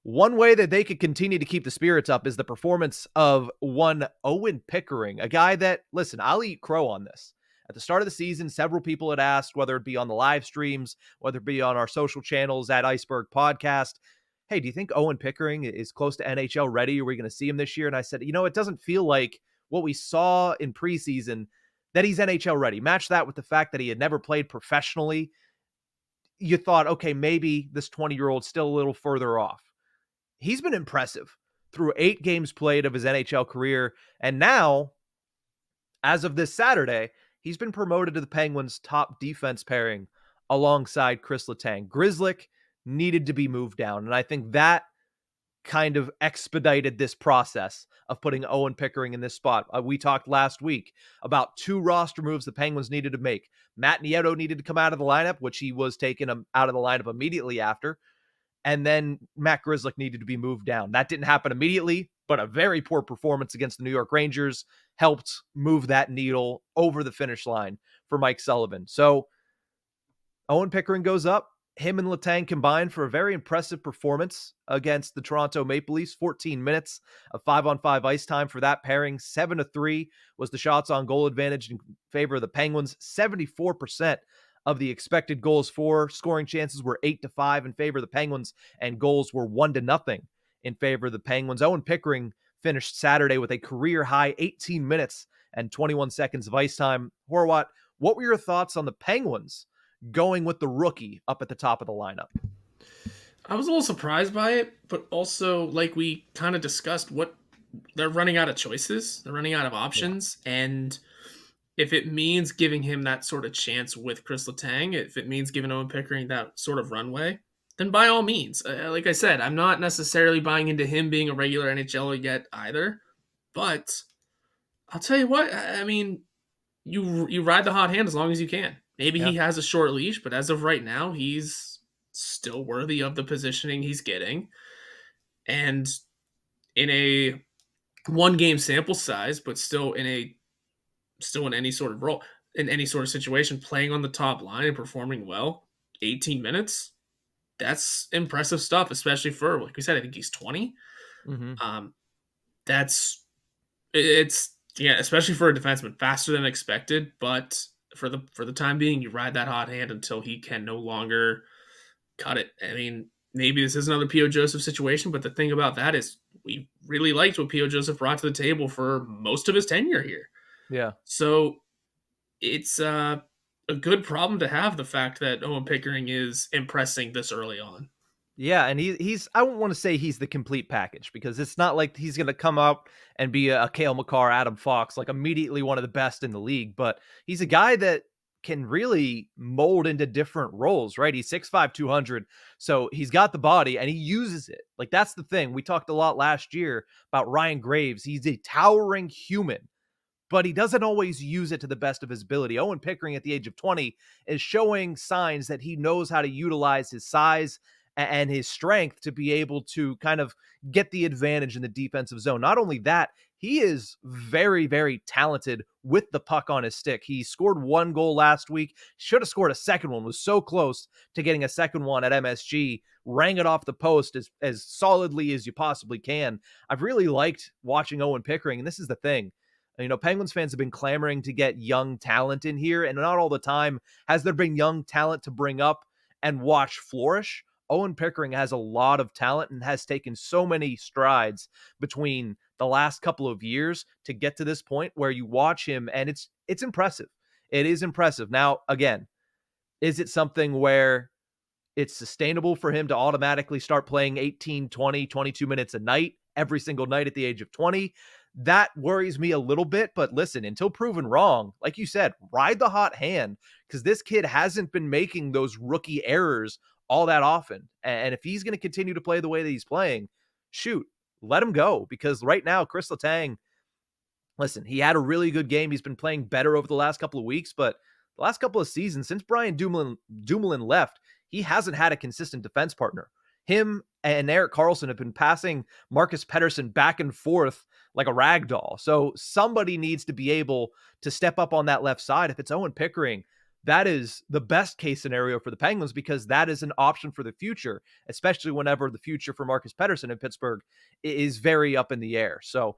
One way that they could continue to keep the spirits up is the performance of one Owen Pickering, a guy that, listen, I'll eat crow on this. At the start of the season, several people had asked, whether it be on the live streams, whether it be on our social channels at Ice-Burgh Podcast, hey, do you think Owen Pickering is close to NHL ready? Are we going to see him this year? And I said, it doesn't feel like what we saw in preseason that he's NHL ready. Match that with the fact that he had never played professionally. You thought, okay, maybe this 20-year-old's still a little further off. He's been impressive through 8 games played of his NHL career. And now, as of this Saturday, he's been promoted to the Penguins' top defense pairing alongside Kris Letang. Grzelcyk needed to be moved down. And I think that kind of expedited this process of putting Owen Pickering in this spot. We talked last week about 2 roster moves the Penguins needed to make. Matt Nieto needed to come out of the lineup, which he was taken out of the lineup immediately after. And then Matt Grzelcyk needed to be moved down. That didn't happen immediately, but a very poor performance against the New York Rangers helped move that needle over the finish line for Mike Sullivan. So Owen Pickering goes up. Him and Letang combined for a very impressive performance against the Toronto Maple Leafs. 14 minutes of 5-on-5 ice time for that pairing. 7-3 was the shots on goal advantage in favor of the Penguins. 74% of the expected goals for. Scoring chances were 8-5 in favor of the Penguins, and goals were 1-0 in favor of the Penguins. Owen Pickering finished Saturday with a career high 18 minutes and 21 seconds of ice time. Horwat, what were your thoughts on the Penguins going with the rookie up at the top of the lineup? I was a little surprised by it, but also, like we kind of discussed, they're running out of choices. They're running out of options. Yeah. And if it means giving him that sort of chance with Kris Letang, if it means giving Owen Pickering that sort of runway, then by all means. Like I said, I'm not necessarily buying into him being a regular NHLer yet either. But I'll tell you what, I mean, you ride the hot hand as long as you can. Maybe he has a short leash, but as of right now, he's still worthy of the positioning he's getting. And in a 1-game sample size, but still in any sort of role, in any sort of situation, playing on the top line and performing well, 18 minutes, that's impressive stuff, especially for, like we said, I think he's 20. Mm-hmm. Especially for a defenseman, faster than expected, but for the time being, you ride that hot hand until he can no longer cut it. I mean, maybe this is another P.O. Joseph situation, but the thing about that is we really liked what P.O. Joseph brought to the table for most of his tenure here. Yeah. So it's a good problem to have, the fact that Owen Pickering is impressing this early on. Yeah, and he's I won't want to say he's the complete package, because it's not like he's going to come up and be a Cale Makar, Adam Fox, like immediately one of the best in the league, but he's a guy that can really mold into different roles, right? He's 6'5", 200, so he's got the body and he uses it. Like, that's the thing. We talked a lot last year about Ryan Graves. He's a towering human, but he doesn't always use it to the best of his ability. Owen Pickering at the age of 20 is showing signs that he knows how to utilize his size and his strength to be able to kind of get the advantage in the defensive zone. Not only that, he is very, very talented with the puck on his stick. He scored 1 goal last week. Should have scored a second one. Was so close to getting a second one at MSG. Rang it off the post as solidly as you possibly can. I've really liked watching Owen Pickering, and this is the thing. Penguins fans have been clamoring to get young talent in here, and not all the time has there been young talent to bring up and watch flourish. Owen Pickering has a lot of talent and has taken so many strides between the last couple of years to get to this point where you watch him and it's impressive. It is impressive. Now, again, is it something where it's sustainable for him to automatically start playing 18, 20, 22 minutes a night, every single night at the age of 20? That worries me a little bit, but listen, until proven wrong, like you said, ride the hot hand, because this kid hasn't been making those rookie errors all that often. And if he's going to continue to play the way that he's playing, shoot, let him go. Because right now, Kris Letang, listen, he had a really good game. He's been playing better over the last couple of weeks, but the last couple of seasons, since Brian Dumoulin left, he hasn't had a consistent defense partner. Him and Erik Karlsson have been passing Marcus Pettersson back and forth like a rag doll. So somebody needs to be able to step up on that left side. If it's Owen Pickering, that is the best case scenario for the Penguins because that is an option for the future, especially whenever the future for Marcus Pettersson in Pittsburgh is very up in the air. So